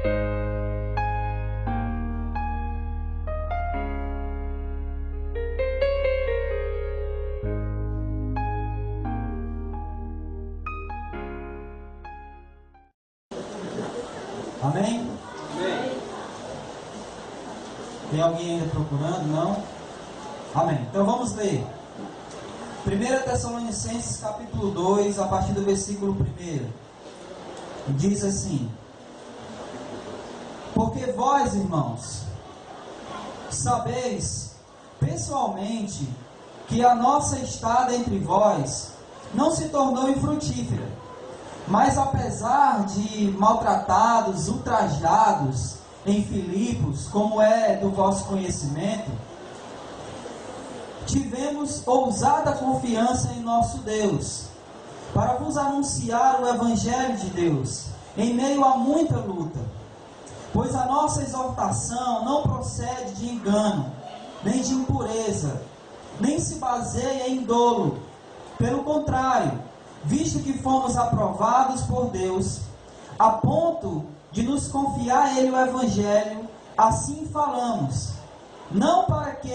Amém? Amém. Tem alguém ainda procurando? Não? Amém. Então vamos ler. 1 Tessalonicenses capítulo 2, a partir do versículo 1. Diz assim: Porque vós, irmãos, sabeis pessoalmente que a nossa estada entre vós não se tornou infrutífera. Mas apesar de maltratados, ultrajados em Filipos, como é do vosso conhecimento, tivemos ousada confiança em nosso Deus, para vos anunciar o Evangelho de Deus, em meio a muita luta. Pois a nossa exortação não procede de engano, nem de impureza, nem se baseia em dolo. Pelo contrário, visto que fomos aprovados por Deus, a ponto de nos confiar a Ele o Evangelho, assim falamos, não para que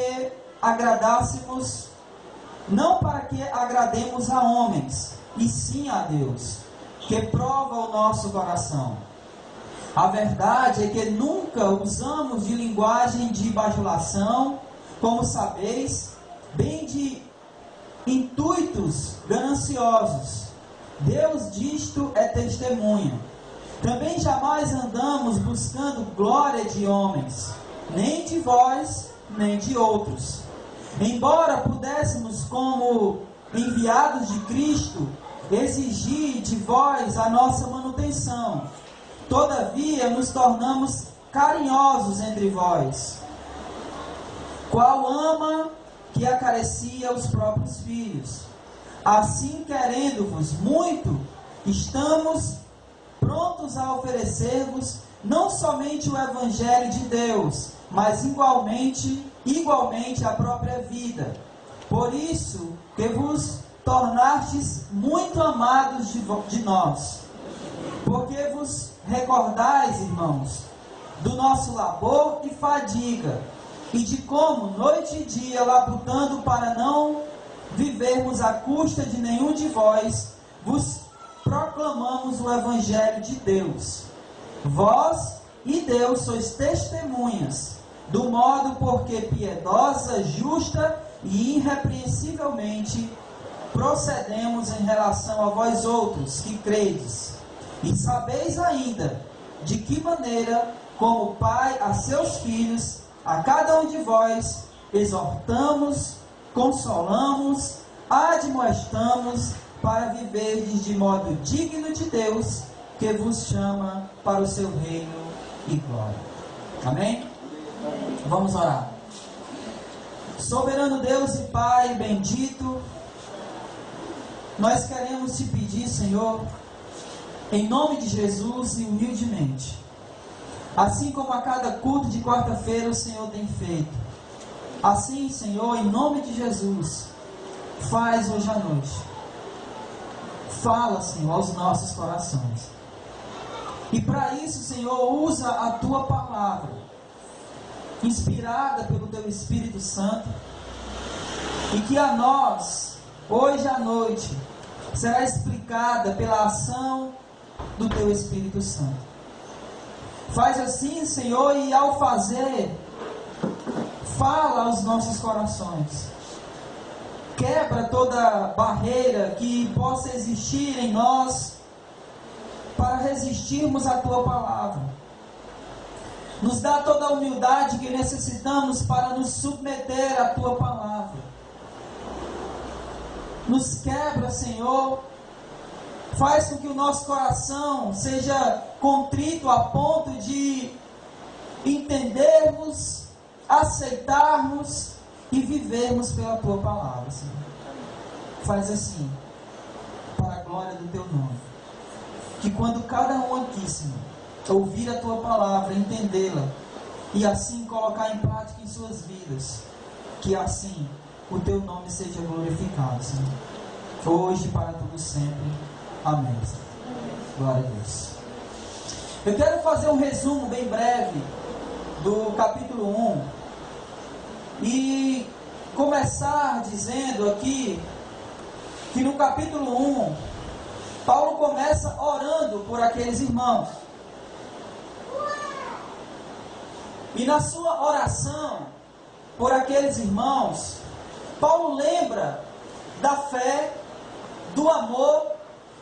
agrademos a homens, e sim a Deus, que prova o nosso coração. A verdade é que nunca usamos de linguagem de bajulação, como sabeis, bem de intuitos gananciosos. Deus disto é testemunha. Também jamais andamos buscando glória de homens, nem de vós, nem de outros. Embora pudéssemos, como enviados de Cristo, exigir de vós a nossa manutenção, todavia nos tornamos carinhosos entre vós, qual ama que acaricia os próprios filhos. Assim, querendo-vos muito, estamos prontos a oferecer-vos não somente o Evangelho de Deus, mas igualmente a própria vida. Por isso que vos tornastes muito amados de nós, porque vos recordais, irmãos, do nosso labor e fadiga, e de como, noite e dia, labutando para não vivermos à custa de nenhum de vós, vos proclamamos o Evangelho de Deus. Vós e Deus sois testemunhas, do modo porque piedosa, justa e irrepreensivelmente procedemos em relação a vós outros que credes. E sabeis ainda de que maneira, como Pai a seus filhos, a cada um de vós exortamos, consolamos, admoestamos, para viverdes de modo digno de Deus, que vos chama para o seu reino e glória. Amém? Vamos orar. Soberano Deus e Pai bendito, nós queremos te pedir, Senhor, em nome de Jesus e humildemente, assim como a cada culto de quarta-feira o Senhor tem feito, assim, Senhor, em nome de Jesus, faz hoje à noite. Fala, Senhor, aos nossos corações. E para isso, Senhor, usa a Tua palavra, inspirada pelo Teu Espírito Santo, e que a nós, hoje à noite, será explicada pela ação do Teu Espírito Santo. Faz assim, Senhor, e ao fazer, fala aos nossos corações. Quebra toda barreira que possa existir em nós para resistirmos à Tua palavra. Nos dá toda a humildade que necessitamos para nos submeter à Tua palavra. Nos quebra, Senhor. Faz com que o nosso coração seja contrito a ponto de entendermos, aceitarmos e vivermos pela Tua palavra, Senhor. Faz assim, para a glória do Teu nome. Que quando cada um aqui, Senhor, ouvir a Tua palavra, entendê-la e assim colocar em prática em suas vidas, que assim o Teu nome seja glorificado, Senhor. Hoje e para todo sempre. Amém. Glória a Deus. Eu quero fazer um resumo bem breve do capítulo 1 e começar dizendo aqui que no capítulo 1, Paulo começa orando por aqueles irmãos. E na sua oração por aqueles irmãos, Paulo lembra da fé, do amor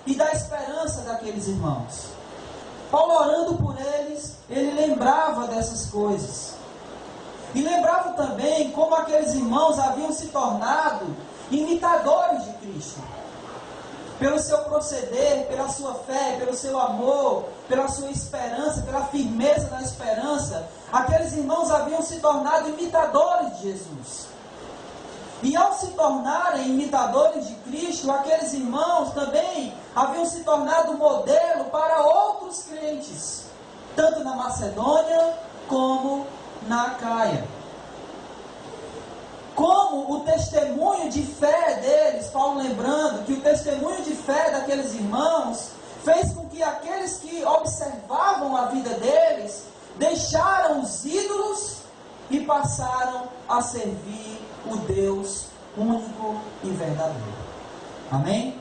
e da esperança daqueles irmãos. Paulo orando por eles, ele lembrava dessas coisas. E lembrava também como aqueles irmãos haviam se tornado imitadores de Cristo. Pelo seu proceder, pela sua fé, pelo seu amor, pela sua esperança, pela firmeza da esperança, aqueles irmãos haviam se tornado imitadores de Jesus. E ao se tornarem imitadores de Cristo, aqueles irmãos também haviam se tornado modelo para outros crentes, tanto na Macedônia como na Acaia. Como o testemunho de fé deles, Paulo lembrando que o testemunho de fé daqueles irmãos fez com que aqueles que observavam a vida deles deixaram os ídolos e passaram a servir o Deus único e verdadeiro. Amém?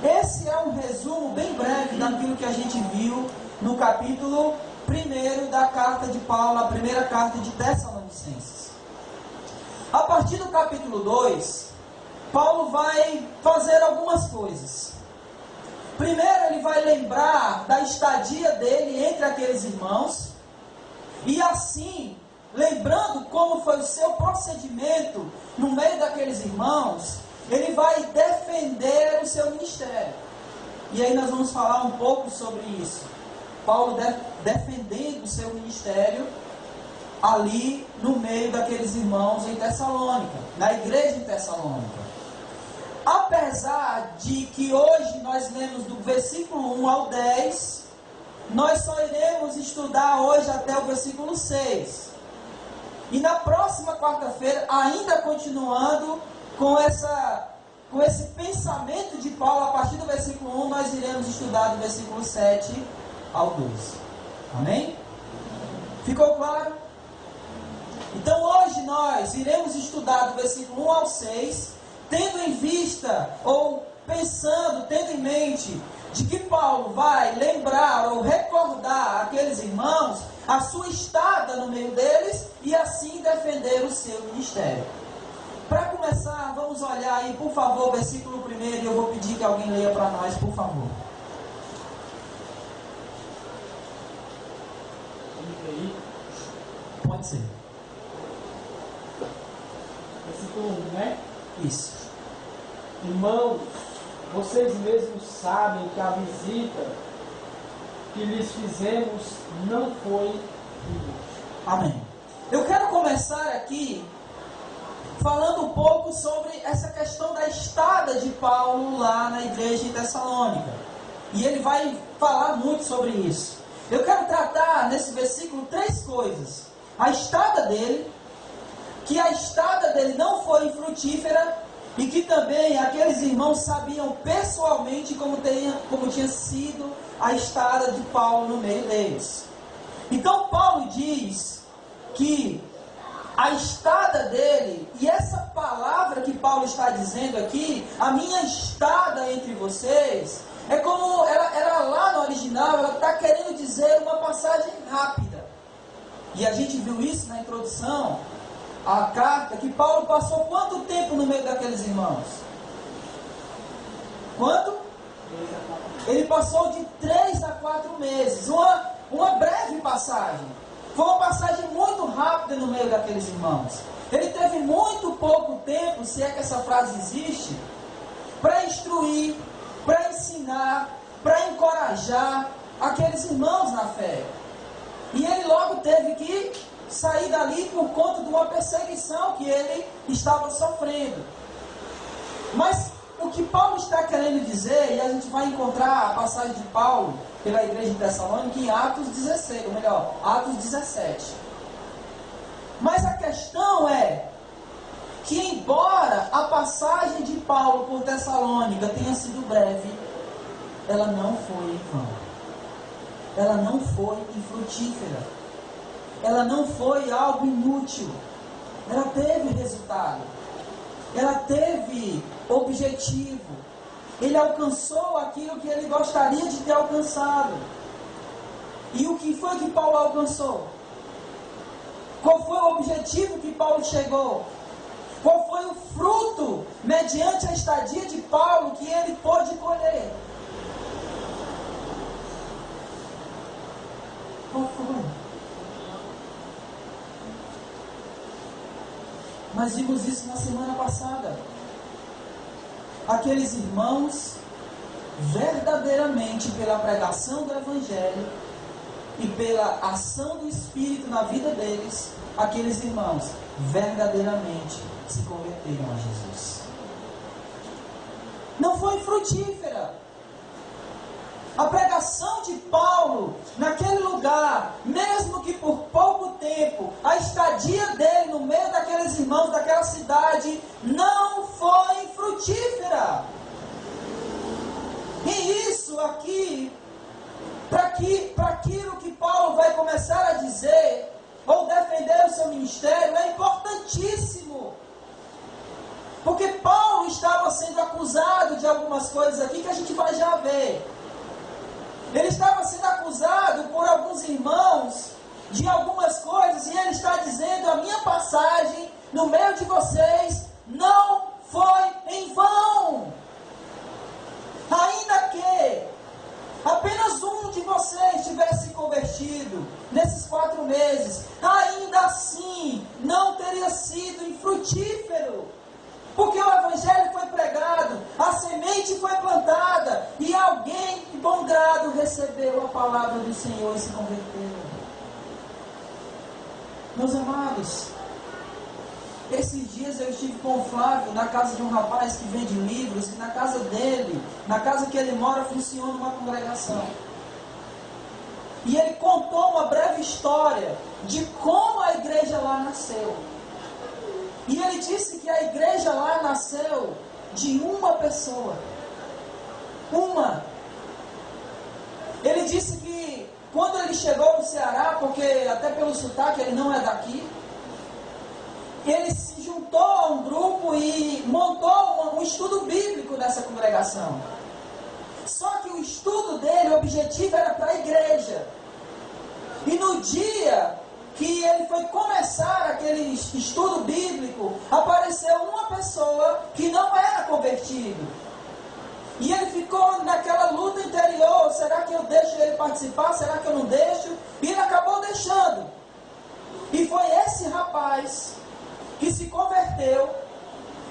Esse é um resumo bem breve daquilo que a gente viu no capítulo 1 da carta de Paulo, a primeira carta de Tessalonicenses. A partir do capítulo 2, Paulo vai fazer algumas coisas. Primeiro, ele vai lembrar da estadia dele entre aqueles irmãos, e assim, lembrando como foi o seu procedimento no meio daqueles irmãos, ele vai defender o seu ministério. E aí nós vamos falar um pouco sobre isso. Paulo defendendo o seu ministério ali no meio daqueles irmãos em Tessalônica, na igreja em Tessalônica. Apesar de que hoje nós lemos do versículo 1 ao 10, nós só iremos estudar hoje até o versículo 6. E na próxima quarta-feira, ainda continuando com esse pensamento de Paulo, a partir do versículo 1, nós iremos estudar do versículo 7 ao 12. Amém? Ficou claro? Então hoje nós iremos estudar do versículo 1 ao 6, tendo em vista, ou pensando, tendo em mente, de que Paulo vai lembrar ou recordar aqueles irmãos a sua estada no meio deles e assim defender o seu ministério. Para começar, vamos olhar aí, por favor, o versículo 1, e eu vou pedir que alguém leia para nós, por favor. Pode ser. Versículo 1, né? Isso. Irmãos, vocês mesmos sabem que a visita que lhes fizemos não foi inútil. Amém. Eu quero começar aqui falando um pouco sobre essa questão da estada de Paulo lá na igreja em Tessalônica. E ele vai falar muito sobre isso. Eu quero tratar nesse versículo 3 coisas. A estada dele, que a estada dele não foi infrutífera, e que também aqueles irmãos sabiam pessoalmente como tinha sido a estada de Paulo no meio deles. Então Paulo diz que a estada dele, e essa palavra que Paulo está dizendo aqui, a minha estada entre vocês, é como ela lá no original, ela está querendo dizer uma passagem rápida. E a gente viu isso na introdução à carta, que Paulo passou quanto tempo no meio daqueles irmãos? Quanto? Ele passou de 3 a 4 meses, uma breve passagem. Foi uma passagem muito rápida no meio daqueles irmãos. Ele teve muito pouco tempo, se é que essa frase existe, para instruir, para ensinar, para encorajar aqueles irmãos na fé. E ele logo teve que sair dali por conta de uma perseguição que ele estava sofrendo. Mas o que Paulo está querendo dizer, e a gente vai encontrar a passagem de Paulo pela igreja de Tessalônica em Atos 16, ou melhor, Atos 17. Mas a questão é que, embora a passagem de Paulo por Tessalônica tenha sido breve, ela não foi em vão. ela não foi infrutífera. Ela não foi algo inútil. Ela teve resultado. Ela teve objetivo. Ele alcançou aquilo que ele gostaria de ter alcançado. E o que foi que Paulo alcançou? Qual foi o objetivo que Paulo chegou? Qual foi o fruto, mediante a estadia de Paulo, que ele pôde colher? Qual foi? Nós vimos isso na semana passada. Aqueles irmãos, verdadeiramente pela pregação do Evangelho e pela ação do Espírito na vida deles, aqueles irmãos verdadeiramente se converteram a Jesus. Não foi frutífera. A pregação de Paulo naquele lugar, mesmo que por pouco tempo, a estadia dele no meio daqueles irmãos, daquela cidade, não foi frutífera. E isso aqui, para aquilo que Paulo vai começar a dizer, ou defender o seu ministério, é importantíssimo. Porque Paulo estava sendo acusado de algumas coisas aqui que a gente vai já ver. Ele estava sendo acusado por alguns irmãos de algumas coisas, e ele está dizendo: a minha passagem no meio de vocês não foi em vão. Ainda que apenas um de vocês tivesse convertido nesses 4 meses, ainda assim não teria sido infrutífero. Porque o Evangelho foi pregado, a semente foi plantada, e alguém de bom grado recebeu a palavra do Senhor e se converteu. Meus amados, esses dias eu estive com o Flávio na casa de um rapaz que vende livros, e na casa dele, na casa que ele mora, funciona uma congregação. E ele contou uma breve história de como a igreja lá nasceu. E ele disse que a igreja lá nasceu de uma pessoa. Uma. Ele disse que quando ele chegou no Ceará, porque até pelo sotaque ele não é daqui, ele se juntou a um grupo e montou um estudo bíblico nessa congregação. Só que o estudo dele, o objetivo era para a igreja. E no dia que ele foi começar aquele estudo bíblico, apareceu uma pessoa que não era convertido. E ele ficou naquela luta interior: será que eu deixo ele participar? Será que eu não deixo? E ele acabou deixando. E foi esse rapaz que se converteu,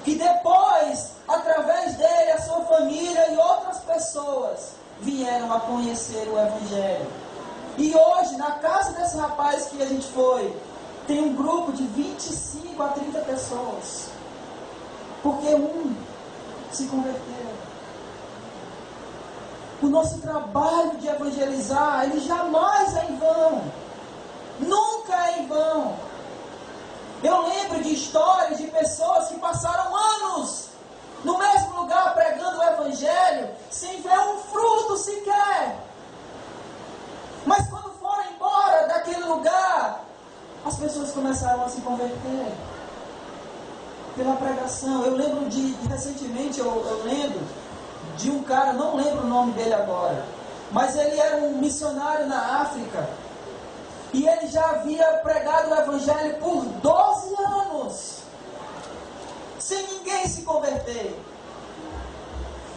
que depois, através dele, a sua família e outras pessoas vieram a conhecer o Evangelho. E hoje, na casa desse rapaz que a gente foi, tem um grupo de 25 a 30 pessoas. Porque um se converteu. O nosso trabalho de evangelizar, ele jamais é em vão. Nunca é em vão. Eu lembro de histórias de pessoas que passaram anos no mesmo lugar pregando o Evangelho, sem ver um fruto sequer. Mas quando foram embora daquele lugar, as pessoas começaram a se converter pela pregação. Eu lembro recentemente, eu lembro de um cara, não lembro o nome dele agora, mas ele era um missionário na África, e ele já havia pregado o Evangelho por 12 anos, sem ninguém se converter.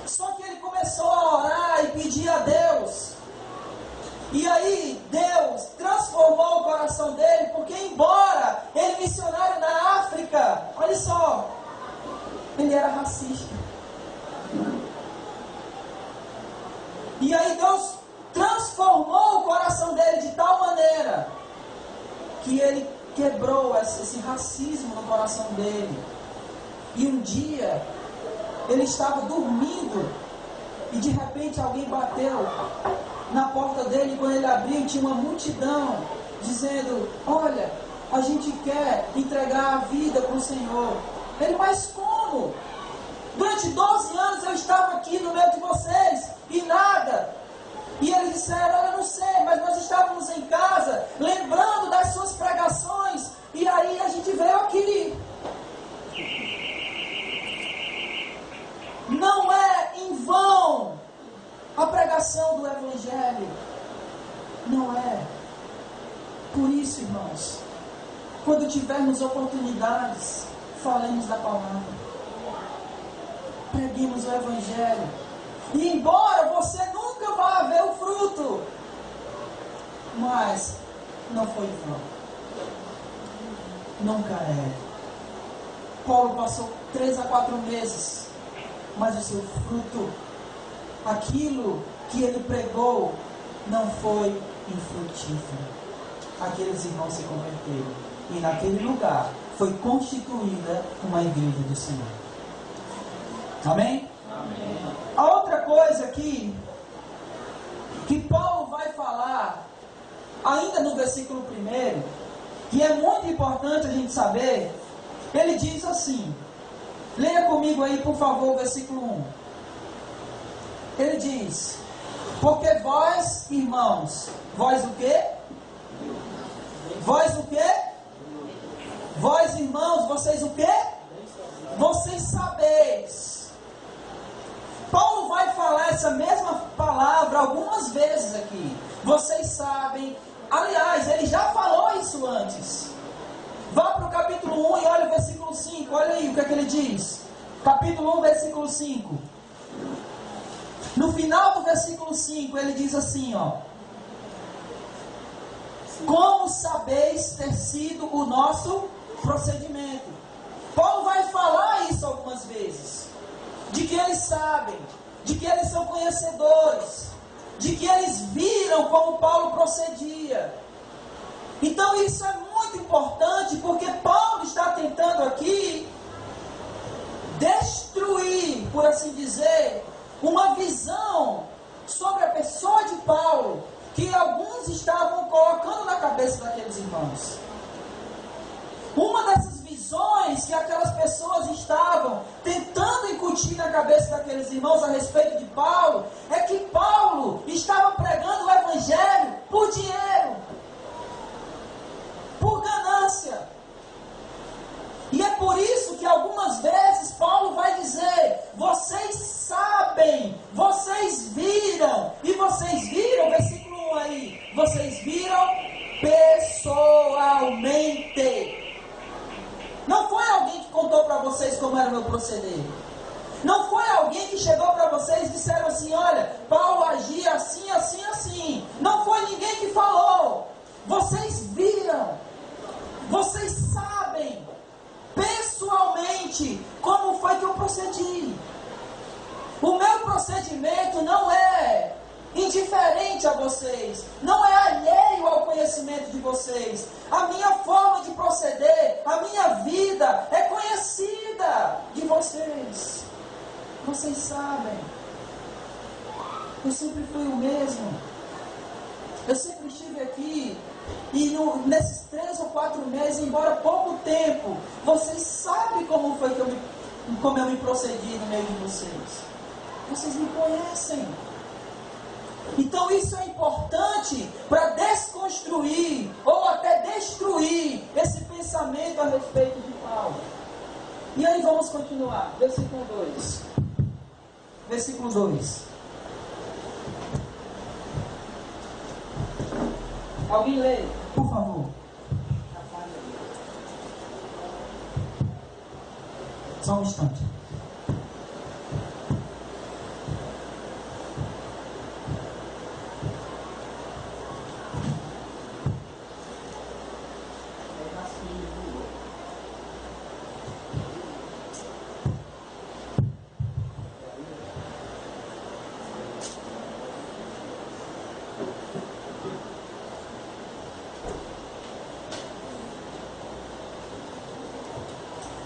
Só que ele começou a orar e pedir a Deus. E aí Deus transformou o coração dele, porque embora ele missionário na África, olha só, ele era racista. E aí Deus transformou o coração dele de tal maneira que ele quebrou esse racismo no coração dele. E um dia ele estava dormindo e de repente alguém bateu na porta dele, e quando ele abriu tinha uma multidão dizendo: olha, a gente quer entregar a vida para o Senhor. Ele: mas como? Durante 12 anos eu estava aqui no meio de vocês e nada. E eles disseram: olha, eu não sei, mas nós estávamos em casa, lembrando das suas pregações, e aí a gente veio aqui. Não é em vão a pregação do Evangelho. Não é. Por isso, irmãos, quando tivermos oportunidades, falemos da palavra. Preguemos o Evangelho. E embora você nunca vá ver o fruto, mas não foi em vão. Nunca é. Paulo passou 3 a 4 meses, mas o seu fruto, aquilo que ele pregou, não foi infrutífero. Aqueles irmãos se converteram. E naquele lugar foi constituída uma igreja do Senhor. Amém? Amém. A outra coisa aqui, que Paulo vai falar, ainda no versículo 1, que é muito importante a gente saber, ele diz assim, leia comigo aí por favor o versículo 1. Ele diz: porque vós, irmãos, vós o quê? Vós o quê? Vós, irmãos, vocês o quê? Vocês sabeis. Paulo vai falar essa mesma palavra algumas vezes aqui. Vocês sabem. Aliás, ele já falou isso antes. Vá para o capítulo 1 e olha o versículo 5. Olha aí o que é que ele diz. Capítulo 1, versículo 5. No final do versículo 5, ele diz assim, ó: como sabeis ter sido o nosso procedimento? Paulo vai falar isso algumas vezes. De que eles sabem, de que eles são conhecedores, de que eles viram como Paulo procedia. Então isso é muito importante, porque Paulo está tentando aqui destruir, por assim dizer, uma visão sobre a pessoa de Paulo, que alguns estavam colocando na cabeça daqueles irmãos. Uma dessas visões que aquelas pessoas estavam tentando incutir na cabeça daqueles irmãos a respeito de Paulo, é que Paulo estava pregando o Evangelho por dinheiro, por ganância. E é por isso que algumas vezes Paulo vai dizer: vocês sabem, vocês viram, e vocês viram, versículo 1 aí, vocês viram pessoalmente. Não foi alguém que contou para vocês como era o meu proceder. Não foi alguém que chegou para vocês e disseram assim: olha, Paulo agia assim, assim, assim. Não foi ninguém que falou. Vocês viram, vocês sabem pessoalmente como foi que eu procedi. O meu procedimento não é indiferente a vocês, não é alheio ao conhecimento de vocês. A minha forma de proceder, a minha vida é conhecida de vocês. Vocês sabem. Eu sempre fui o mesmo. Eu sempre estive aqui. E nesses 3 ou 4 meses, embora pouco tempo, vocês sabem como foi como eu me procedi no meio de vocês. Vocês me conhecem. Então isso é importante para desconstruir ou até destruir esse pensamento a respeito de Paulo. E aí vamos continuar. Versículo 2. Versículo 2. Alguém lê, por favor. Só um instante.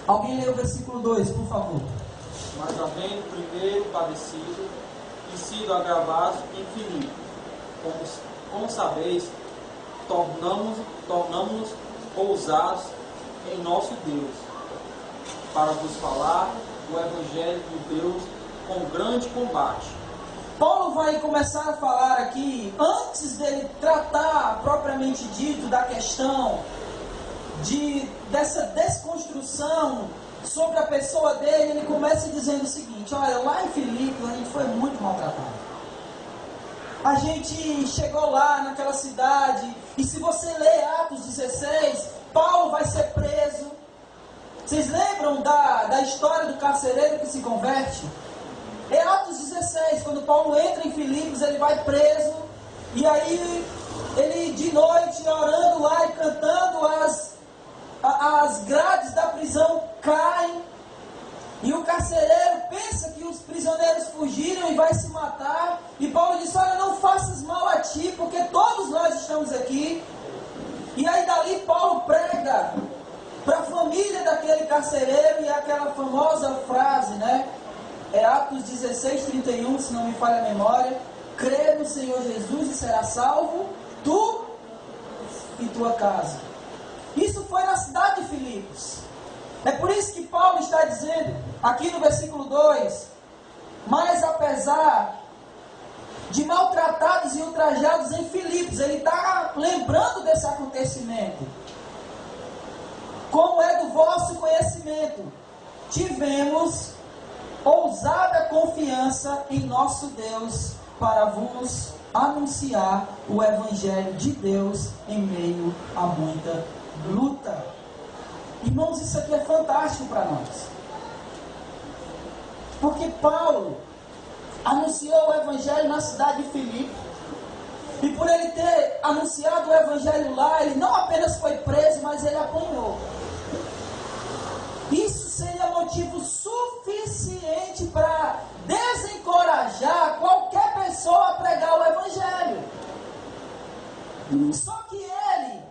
Alguém lê o versículo 2, por favor. Mas havendo primeiro padecido e sido agravados em Filipe, como sabeis, tornamos-nos ousados em nosso Deus, para vos falar o Evangelho de Deus com grande combate, Paulo vai começar a falar aqui, antes dele tratar propriamente dito da questão dessa desconstrução sobre a pessoa dele, ele começa dizendo o seguinte: olha, lá em Filipos a gente foi muito maltratado. A gente chegou lá naquela cidade, e se você ler Atos 16, Paulo vai ser preso. Vocês lembram da história do carcereiro que se converte? É Atos 16, quando Paulo entra em Filipos, ele vai preso, e aí ele de noite orando lá e cantando, as grades da prisão caem, e o carcereiro pensa que os prisioneiros fugiram e vai se matar, e Paulo diz: olha, não faças mal a ti, porque todos nós estamos aqui. E aí dali Paulo prega para a família daquele carcereiro, e aquela famosa frase, né? É Atos 16, 31, se não me falha a memória: crê no Senhor Jesus e será salvo, tu e tua casa. Isso foi na cidade de Filipos. É por isso que Paulo está dizendo, aqui no versículo 2, mas apesar de maltratados e ultrajados em Filipos, ele está lembrando desse acontecimento. Como é do vosso conhecimento, tivemos ousada confiança em nosso Deus para vos anunciar o Evangelho de Deus em meio a muita luta. Irmãos, isso aqui é fantástico para nós. Porque Paulo anunciou o Evangelho na cidade de Filipe. E por ele ter anunciado o Evangelho lá, ele não apenas foi preso, mas ele apanhou. Isso seria motivo suficiente para desencorajar qualquer pessoa a pregar o Evangelho. Só que ele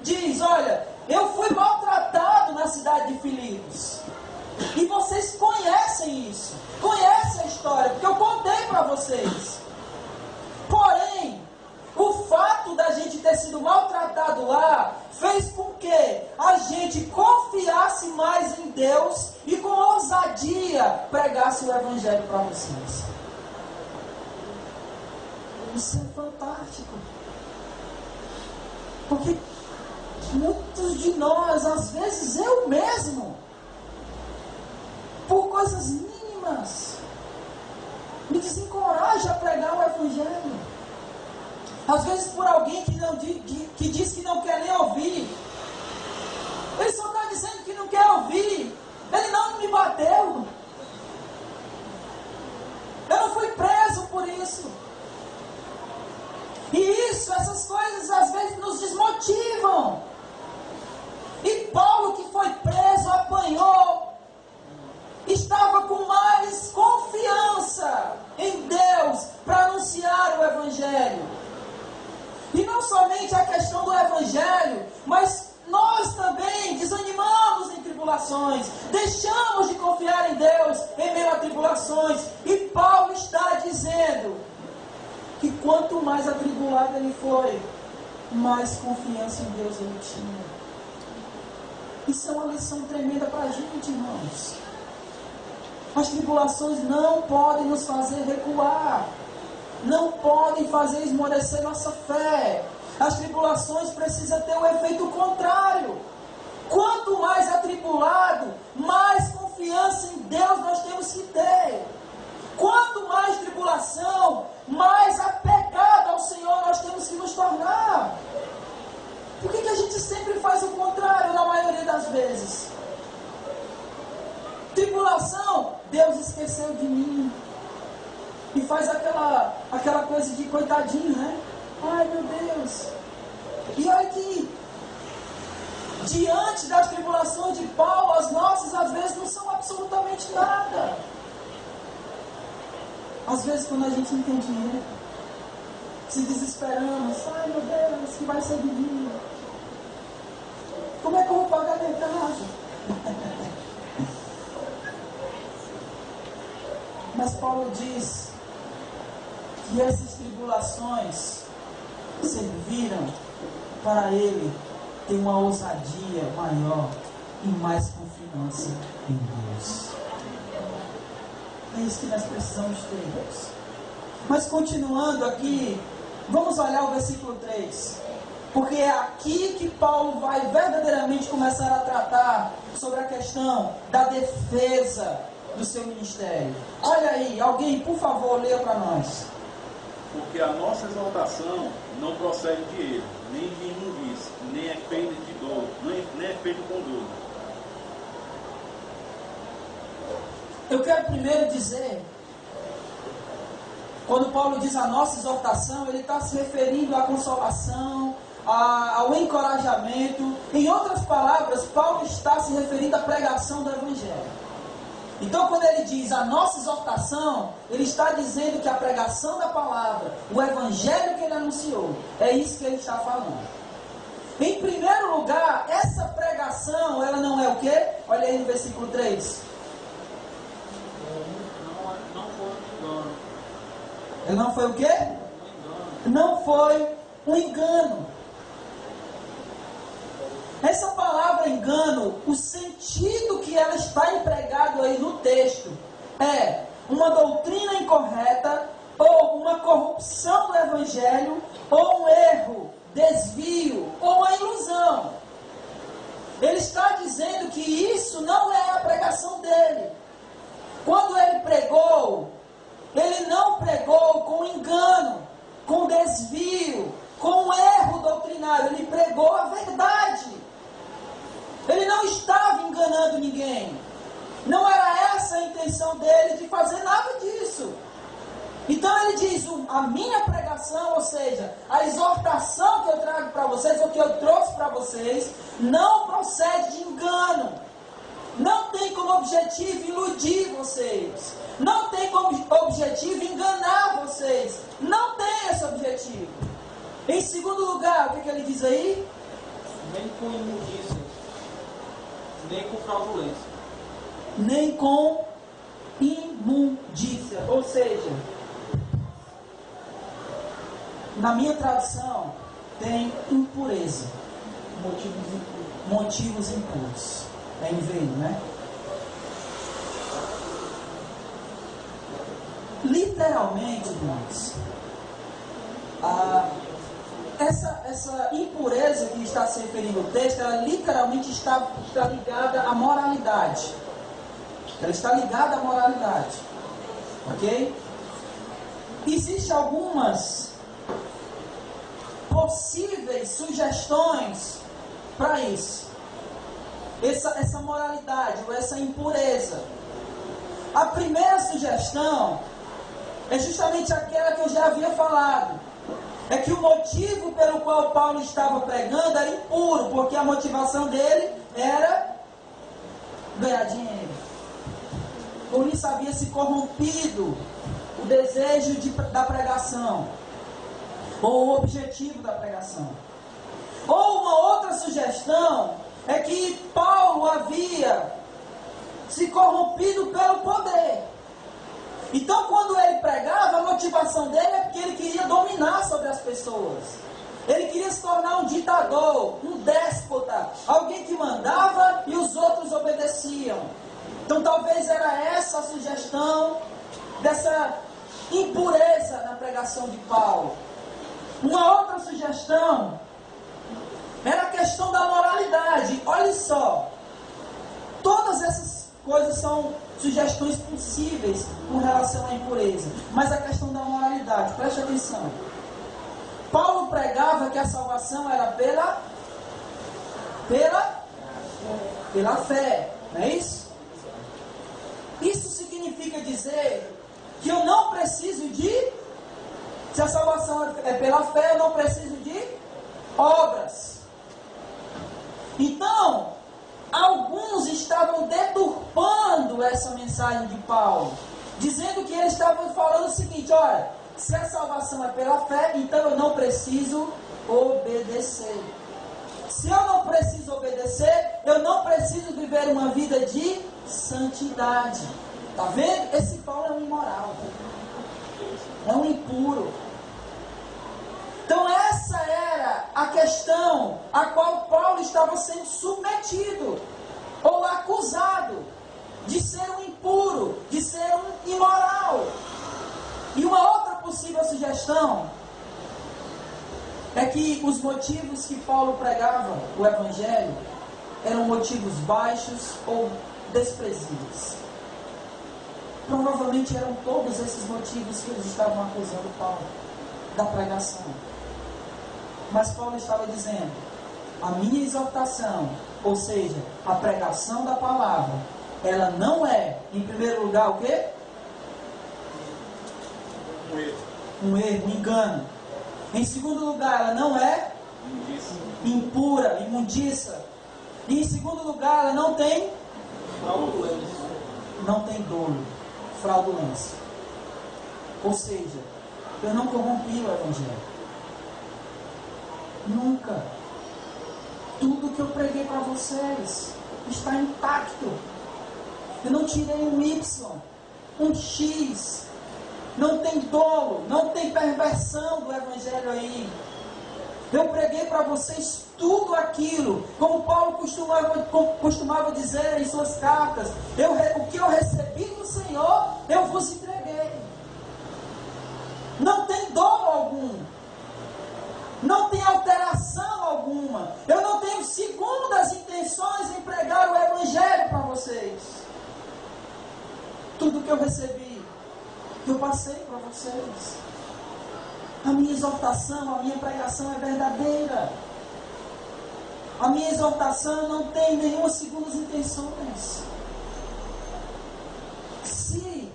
diz: olha, eu fui maltratado na cidade de Filipos. E vocês conhecem isso, conhecem a história, porque eu contei para vocês. Porém, o fato da gente ter sido maltratado lá fez com que a gente confiasse mais em Deus e com ousadia pregasse o Evangelho para vocês. Isso é fantástico. Porque muitos de nós, às vezes eu mesmo, por coisas mínimas, me desencoraja a pregar o Evangelho. Às vezes por alguém que diz que não quer nem ouvir. Ele só está dizendo que não quer ouvir. Ele não me bateu. Eu não fui preso por isso. E essas coisas às vezes nos desmotivam. E Paulo, que foi preso, apanhou, estava com mais confiança em Deus para anunciar o Evangelho. E não somente a questão do Evangelho, mas nós também desanimamos em tribulações, deixamos de confiar em Deus em meio a tribulações. E Paulo está dizendo que quanto mais atribulado ele foi, mais confiança em Deus ele tinha. Isso é uma lição tremenda para a gente, irmãos. As tribulações não podem nos fazer recuar, não podem fazer esmorecer nossa fé. As tribulações precisam ter um efeito contrário. Quanto mais atribulado, mais confiança em Deus nós temos que ter. Quanto mais tribulação, mais apegado ao Senhor nós temos que nos tornar. Por que a gente sempre faz o contrário na maioria das vezes? Tribulação, Deus esqueceu de mim. E faz aquela coisa de coitadinho, né? Ai, meu Deus. E olha que diante das tribulações de Paulo, as nossas às vezes não são absolutamente nada. Às vezes quando a gente não tem dinheiro, se desesperamos. Ai, meu Deus, que vai ser de mim? Como é que eu vou pagar minha casa? Mas Paulo diz que essas tribulações serviram para ele ter uma ousadia maior e mais confiança em Deus. É isso que nós precisamos ter, Deus. Mas continuando aqui, vamos olhar o versículo 3. Porque é aqui que Paulo vai verdadeiramente começar a tratar sobre a questão da defesa do seu ministério. Olha aí, alguém, por favor, leia para nós. Porque a nossa exaltação não procede de erro, nem de imundície, nem é feita de dor, nem é feita com dor. Eu quero primeiro dizer, quando Paulo diz a nossa exortação, ele está se referindo à consolação, ao encorajamento. Em outras palavras, Paulo está se referindo à pregação do Evangelho. Então, quando ele diz a nossa exortação, ele está dizendo que a pregação da palavra, o Evangelho que ele anunciou, é isso que ele está falando. Em primeiro lugar, essa pregação, ela não é o quê? Olha aí no versículo 3. Não foi um engano. Ele não foi o quê? Não foi um engano. Essa palavra engano, o sentido que ela está empregado aí no texto é uma doutrina incorreta, ou uma corrupção do Evangelho, ou um erro, desvio, ou uma ilusão. Ele está dizendo que isso não é a pregação dele. Quando ele pregou, ele não pregou com engano, com desvio, com erro doutrinário. Ele pregou a verdade. Ele não estava enganando ninguém. Não era essa a intenção dele de fazer nada disso. Então ele diz, a minha pregação, ou seja, a exortação que eu trago para vocês, ou que eu trouxe para vocês, não procede de engano. Não tem como objetivo iludir vocês. Não tem como objetivo enganar vocês. Não tem esse objetivo. Em segundo lugar, o que ele diz aí? Nem com imundícia, nem com fraudulência. Nem com imundícia. Ou seja, na minha tradução, tem impureza. Motivos impuros. É em veio, né? Literalmente, irmãos, essa impureza que está se referindo ao texto, ela literalmente está ligada à moralidade. Ela está ligada à moralidade. Ok? Existem algumas possíveis sugestões para isso. Essa moralidade, ou essa impureza. A primeira sugestão é justamente aquela que eu já havia falado. É que o motivo pelo qual Paulo estava pregando era impuro, porque a motivação dele era ganhar dinheiro. Por isso havia se corrompido o desejo da pregação, ou o objetivo da pregação. Ou uma outra sugestão é que Paulo havia se corrompido pelo poder. Então, quando ele pregava, a motivação dele é porque ele queria dominar sobre as pessoas. Ele queria se tornar um ditador, um déspota, alguém que mandava e os outros obedeciam. Então, talvez era essa a sugestão dessa impureza na pregação de Paulo. Uma outra sugestão era a questão da moralidade. Olha só, todas essas coisas são sugestões possíveis com relação à impureza, mas a questão da moralidade, preste atenção. Paulo pregava que a salvação era pela fé, não é isso? Isso significa dizer que eu não preciso se a salvação é pela fé, eu não preciso de obras. Então, alguns estavam deturpando essa mensagem de Paulo, dizendo que ele estava falando o seguinte: olha, se a salvação é pela fé, então eu não preciso obedecer. Se eu não preciso obedecer, eu não preciso viver uma vida de santidade. Está vendo? Esse Paulo é um imoral, é um impuro. Então essa era a questão a qual Paulo estava sendo submetido, ou acusado, de ser um impuro, de ser um imoral. E uma outra possível sugestão é que os motivos que Paulo pregava o Evangelho eram motivos baixos ou desprezíveis. Provavelmente eram todos esses motivos que eles estavam acusando Paulo da pregação. Mas Paulo estava dizendo: a minha exortação, ou seja, a pregação da palavra, ela não é, em primeiro lugar, o quê? Um erro, um engano. Em segundo lugar, ela não é impura, imundiça. E em segundo lugar, ela não tem dolo, fraudulência. Ou seja, eu não corrompi o Evangelho. Nunca. Tudo que eu preguei para vocês está intacto. Eu não tirei um Y, um X. Não tem dolo, não tem perversão do Evangelho aí. Eu preguei para vocês tudo aquilo, como Paulo costumava dizer em suas cartas: o que eu recebi do Senhor, eu vos entreguei. Não tem dolo algum, não tem alteração alguma. Eu não tenho segundas intenções em pregar o Evangelho para vocês. Tudo que eu recebi, eu passei para vocês. A minha exortação, a minha pregação é verdadeira. A minha exortação não tem nenhuma segundas intenções. Se,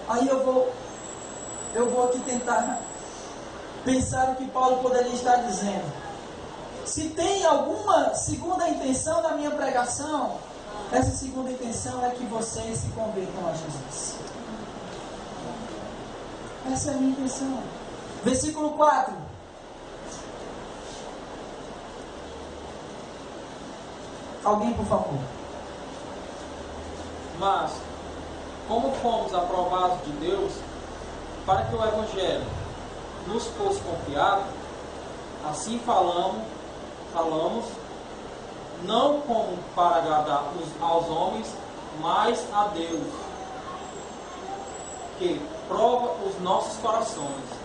aí eu vou aqui tentar pensar o que Paulo poderia estar dizendo. Se tem alguma segunda intenção na minha pregação, essa segunda intenção é que vocês se convertam a Jesus. Essa é a minha intenção. Versículo 4. Alguém, por favor. Mas, como fomos aprovados de Deus, para que o Evangelho nos fosse confiado, assim falamos, não como para agradar aos homens, mas a Deus, que prova os nossos corações.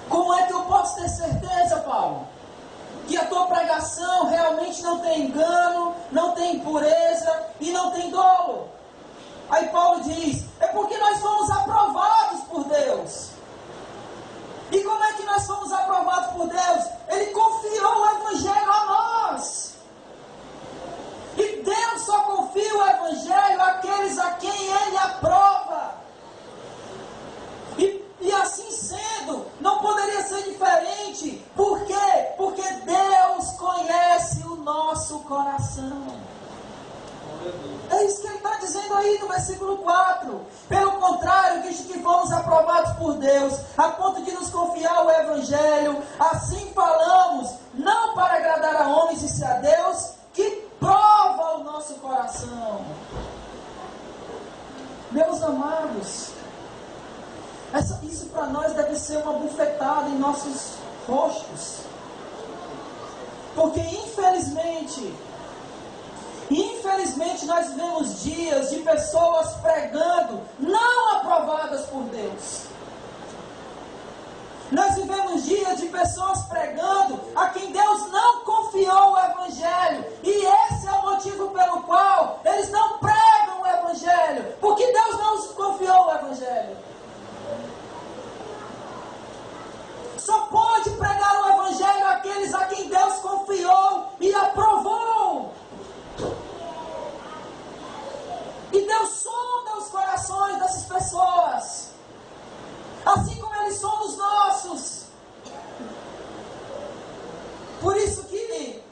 Como é que eu posso ter certeza, Paulo, que a tua pregação realmente não tem engano, não tem impureza e não tem dolo? Aí Paulo diz: é porque nós fomos aprovados por Deus. E como é que nós fomos aprovados por Deus? Ele confiou o Evangelho a nós. E Deus só confia o Evangelho àqueles a quem Ele aprova. E assim sendo, não poderia ser diferente. Por quê? Porque Deus conhece o nosso coração. É isso que ele está dizendo aí no versículo 4. Pelo contrário, visto que fomos aprovados por Deus, a ponto de nos confiar o Evangelho, assim falamos, não para agradar a homens, e se a Deus, que prova o nosso coração. Meus amados, isso para nós deve ser uma bufetada em nossos rostos. Porque infelizmente nós vivemos dias de pessoas pregando não aprovadas por Deus. Nós vivemos dias de pessoas pregando a quem Deus não confiou o Evangelho. E esse é o motivo pelo qual eles não pregam o Evangelho. Porque Deus não os confiou o Evangelho. Só pode pregar o Evangelho àqueles a quem Deus confiou e aprovou. E Deus sonda os corações dessas pessoas, assim como Ele sonda os nossos. Por isso que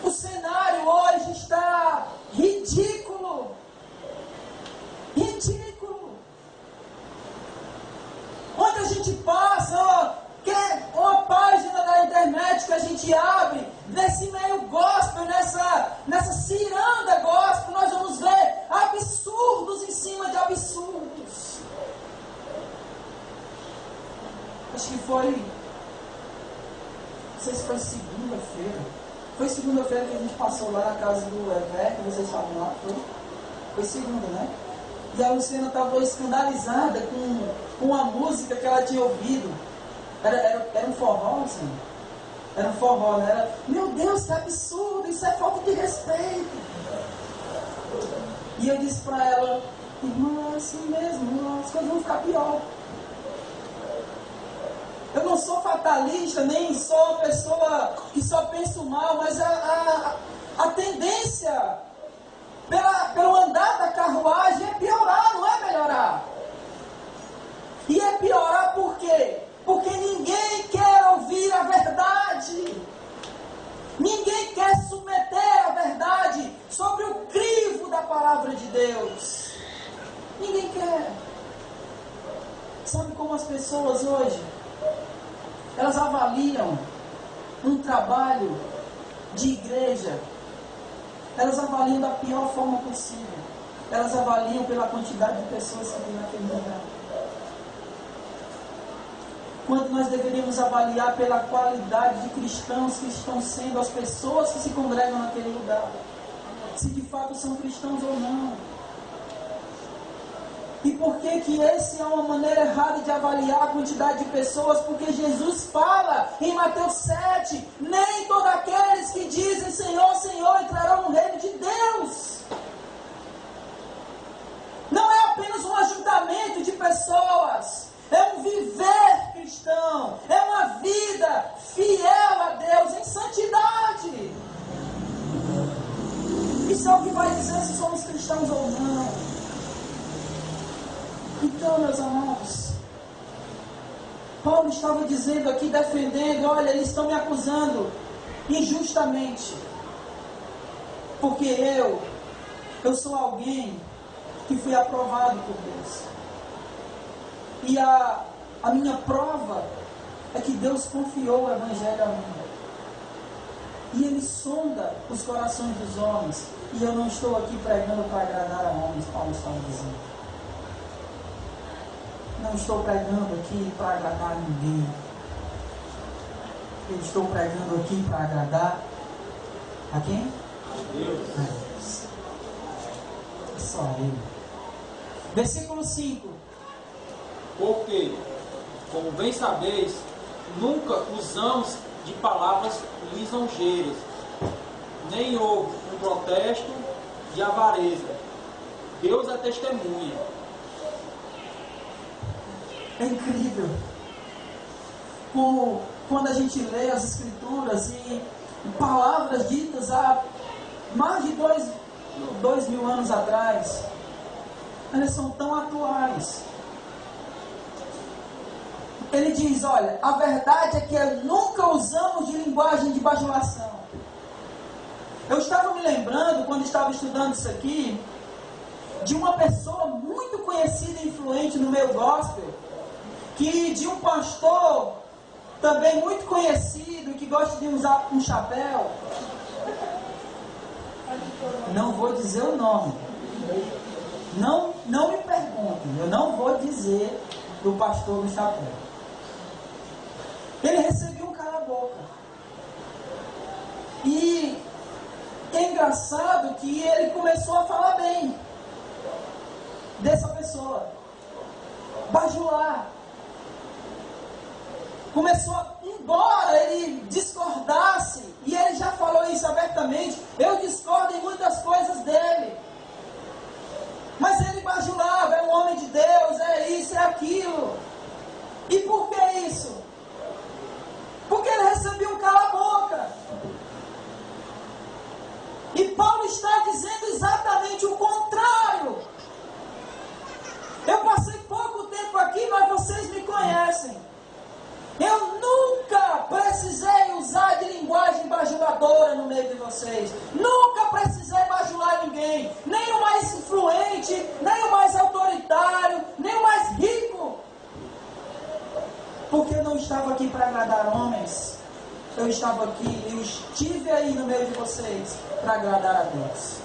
o cenário hoje está ridículo. Ridículo. Onde a gente passa, uma página da internet que a gente abre, nesse meio gospel, nessa ciranda gospel, nós vamos ver absurdos em cima de absurdos. Acho que foi, não sei se foi segunda-feira. Foi segunda-feira que a gente passou lá na casa do Ever, que vocês estavam lá, foi segunda, né? E a Luciana estava escandalizada com a música que ela tinha ouvido. Era um forró, assim. Era um forró, né? Meu Deus, que absurdo, isso é falta de respeito. E eu disse para ela, irmã, é assim mesmo, as coisas vão ficar pior. Eu não sou fatalista, nem sou uma pessoa que só pensa o mal, mas a tendência pelo andar da carruagem é piorar, não é melhorar. E é piorar por quê? Porque ninguém quer ouvir a verdade. Ninguém quer submeter a verdade sobre o crivo da palavra de Deus. Ninguém quer. Sabe como as pessoas hoje, elas avaliam um trabalho de igreja, elas avaliam da pior forma possível. Elas avaliam pela quantidade de pessoas que tem naquele lugar. Quando nós deveríamos avaliar pela qualidade de cristãos que estão sendo as pessoas que se congregam naquele lugar. Se de fato são cristãos ou não. E por que essa é uma maneira errada de avaliar a quantidade de pessoas? Porque Jesus fala em Mateus 7, nem todos aqueles que dizem Senhor, Senhor entrarão no reino de Deus. Não é apenas um ajuntamento de pessoas, é um viver cristão, é uma vida fiel a Deus em santidade. Isso é o que vai dizer se somos cristãos ou não. Então, meus amados, Paulo estava dizendo aqui, defendendo, olha, eles estão me acusando injustamente, porque eu sou alguém que fui aprovado por Deus, e a minha prova é que Deus confiou o Evangelho a mim, e Ele sonda os corações dos homens, e eu não estou aqui pregando para agradar a homens, Paulo estava dizendo. Não estou pregando aqui para agradar ninguém. Eu estou pregando aqui para agradar a quem? A Deus. A Deus. Só Ele. Versículo 5. Porque, como bem sabeis, nunca usamos de palavras lisonjeiras, nem houve um protesto de avareza. Deus é testemunha. É incrível como quando a gente lê as Escrituras e palavras ditas há mais de 2.000 anos atrás, elas são tão atuais. Ele diz, olha, a verdade é que nunca usamos de linguagem de bajulação. Eu estava me lembrando, quando estava estudando isso aqui, de uma pessoa muito conhecida e influente no meio gospel, que de um pastor também muito conhecido, que gosta de usar um chapéu. Não vou dizer o nome. Não me perguntem, eu não vou dizer do pastor do chapéu. Ele recebeu um cala-boca. E é engraçado que ele começou a falar bem dessa pessoa, bajular. Começou, embora ele discordasse, e ele já falou isso abertamente, eu discordo em muitas coisas dele, mas ele bajulava, é um homem de Deus, é isso, é aquilo. E por que isso? Porque ele recebeu um cala-boca. E Paulo está dizendo exatamente o contrário. Eu passei pouco tempo aqui, mas vocês me conhecem. Eu nunca precisei usar de linguagem bajuladora no meio de vocês. Nunca precisei bajular ninguém. Nem o mais influente, nem o mais autoritário, nem o mais rico. Porque eu não estava aqui para agradar homens. Eu estava aqui, eu estive aí no meio de vocês para agradar a Deus.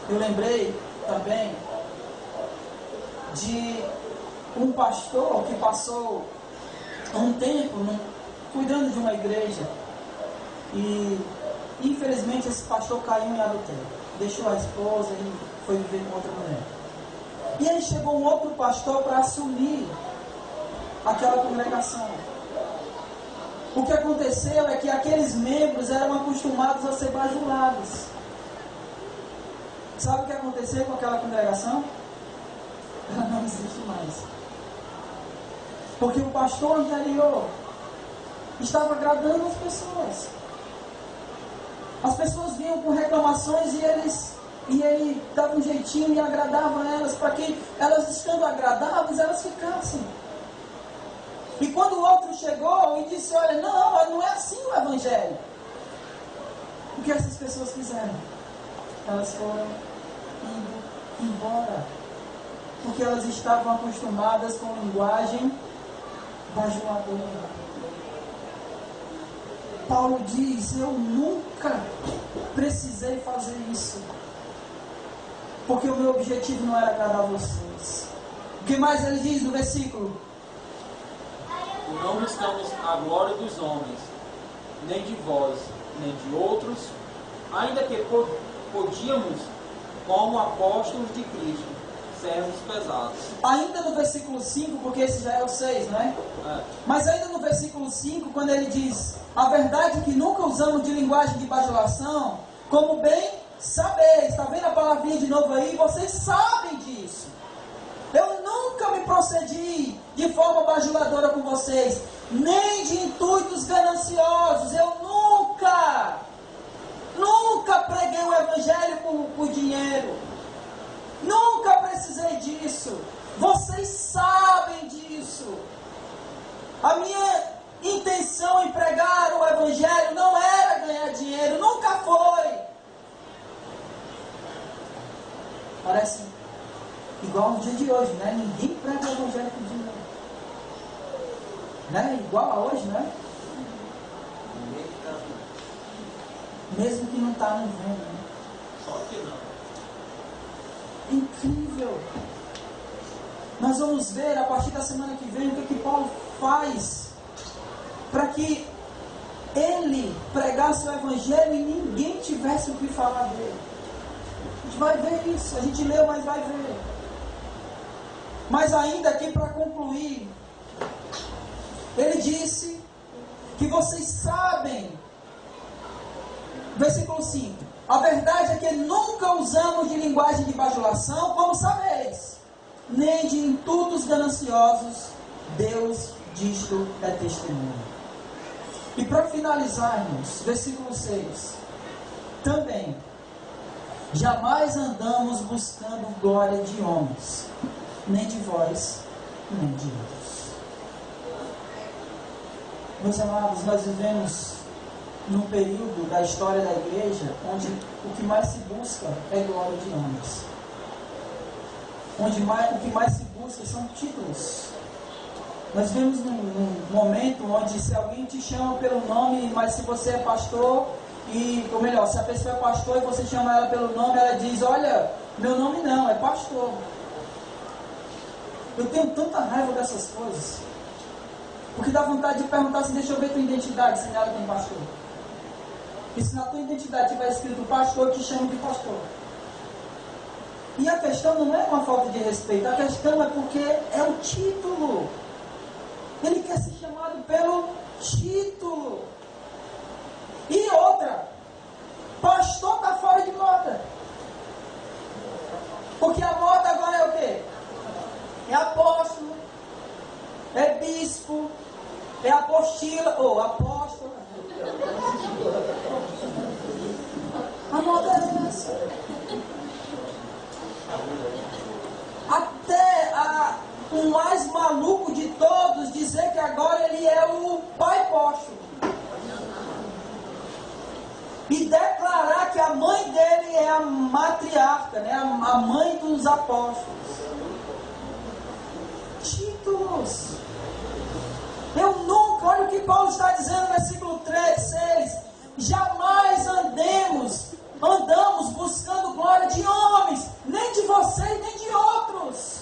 Eu lembrei também de um pastor que passou um tempo cuidando de uma igreja e infelizmente esse pastor caiu em adultério, deixou a esposa e foi viver com outra mulher. E aí chegou um outro pastor para assumir aquela congregação. O que aconteceu é que aqueles membros eram acostumados a ser bajulados. Sabe o que aconteceu com aquela congregação? Ela não existe mais. Porque o pastor anterior estava agradando as pessoas. As pessoas vinham com reclamações e ele dava um jeitinho e agradava elas, para que elas, estando agradáveis, elas ficassem. E quando o outro chegou e disse, olha, não é assim o Evangelho. O que essas pessoas fizeram? Elas foram indo embora. Porque elas estavam acostumadas com linguagem bajuladora. Paulo diz, eu nunca precisei fazer isso. Porque o meu objetivo não era agradar vocês. O que mais ele diz no versículo? Não buscamos a glória dos homens, nem de vós, nem de outros, ainda que podíamos, como apóstolos de Cristo, sermos pesados. Ainda no versículo 5, porque esse já é o 6, não é? Mas ainda no versículo 5, quando ele diz, a verdade é que nunca usamos de linguagem de bajulação, como bem sabeis. Está vendo a palavrinha de novo aí? Vocês sabem disso. Eu nunca me procedi de forma bajuladora com vocês, nem de intuitos gananciosos. Eu nunca preguei o Evangelho por dinheiro. Nunca precisei disso. Vocês sabem disso. A minha intenção em pregar o Evangelho não era ganhar dinheiro, nunca foi. Parece igual no dia de hoje, né? Ninguém prega o Evangelho por dinheiro. Né? Igual a hoje, né? Mesmo que não está no vendo, né? Só que não. Incrível. Nós vamos ver a partir da semana que vem o que Paulo faz para que ele pregasse o Evangelho e ninguém tivesse o que falar dele. A gente vai ver isso. A gente leu, mas vai ver. Mas ainda aqui para concluir, ele disse que vocês sabem, versículo 5, a verdade é que nunca usamos de linguagem de bajulação, como sabeis, nem de intuitos gananciosos. Deus disto é testemunho. E para finalizarmos, versículo 6, também, jamais andamos buscando glória de homens, nem de vós, nem de outros. Meus amados, nós vivemos num período da história da igreja onde o que mais se busca é glória de homens. O que mais se busca são títulos. Nós vivemos num momento onde se alguém te chama pelo nome, mas se você é pastor, ou melhor, se a pessoa é pastor e você chama ela pelo nome, ela diz, olha, meu nome não, é pastor. Eu tenho tanta raiva dessas coisas. Porque dá vontade de perguntar assim, deixa eu ver tua identidade, se nela tem pastor. E se na tua identidade tiver escrito pastor, eu te chamo de pastor. E a questão não é uma falta de respeito, a questão é porque é o título. Ele quer ser chamado pelo título. E outra, pastor está fora de moda. Porque a moda agora é o quê? É apóstolo, é bispo, é apostila, ou apóstolo. A moda é essa. Até o mais maluco de todos dizer que agora ele é o pai apóstolo. E declarar que a mãe dele é a matriarca, né? A mãe dos apóstolos. Títulos. Eu nunca, olha o que Paulo está dizendo no versículo 6. Jamais andamos buscando glória de homens, nem de vocês, nem de outros.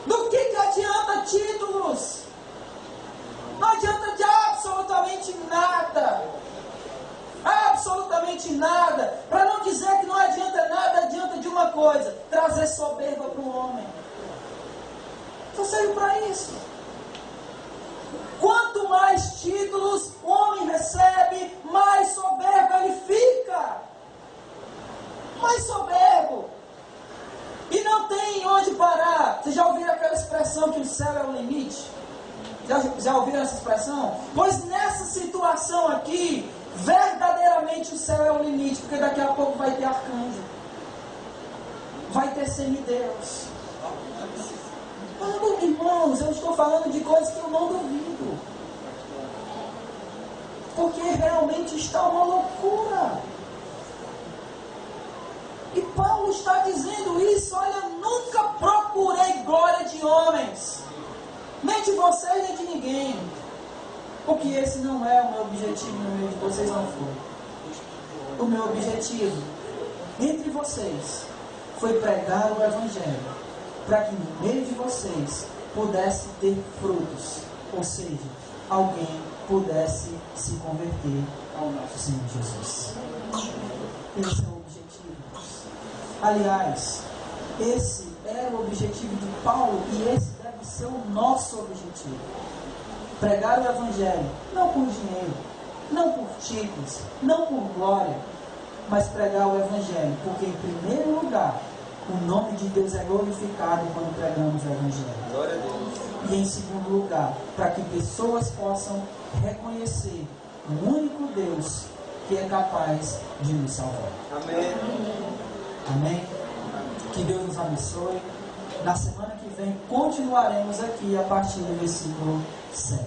Do que adianta títulos? Não adianta de absolutamente nada. Absolutamente nada. Para não dizer que não adianta nada, adianta de uma coisa, trazer soberba para o homem. Só serve para isso. Quanto mais títulos o homem recebe, mais soberbo ele fica. Mais soberbo. E não tem onde parar. Vocês já ouviram aquela expressão que o céu é o limite? Já ouviram essa expressão? Pois nessa situação aqui, verdadeiramente o céu é o limite, porque daqui a pouco vai ter arcanjo, vai ter semideus. Irmãos, eu estou falando de coisas que eu não duvido, porque realmente está uma loucura. E Paulo está dizendo isso: olha, nunca procurei glória de homens, nem de vocês, nem de ninguém, porque esse não é o meu objetivo no meio de vocês, não foi. O meu objetivo entre vocês foi pregar o Evangelho, para que no meio de vocês pudesse ter frutos, ou seja, alguém pudesse se converter ao nosso Senhor Jesus. Esse é o objetivo. Aliás, esse era o objetivo de Paulo e esse deve ser o nosso objetivo. Pregar o Evangelho, não por dinheiro, não por títulos, não por glória, mas pregar o Evangelho, porque em primeiro lugar, o nome de Deus é glorificado quando pregamos o Evangelho. Glória a Deus. E em segundo lugar, para que pessoas possam reconhecer o único Deus que é capaz de nos salvar. Amém. Amém? Que Deus nos abençoe. Na semana que vem continuaremos aqui a partir do versículo 7.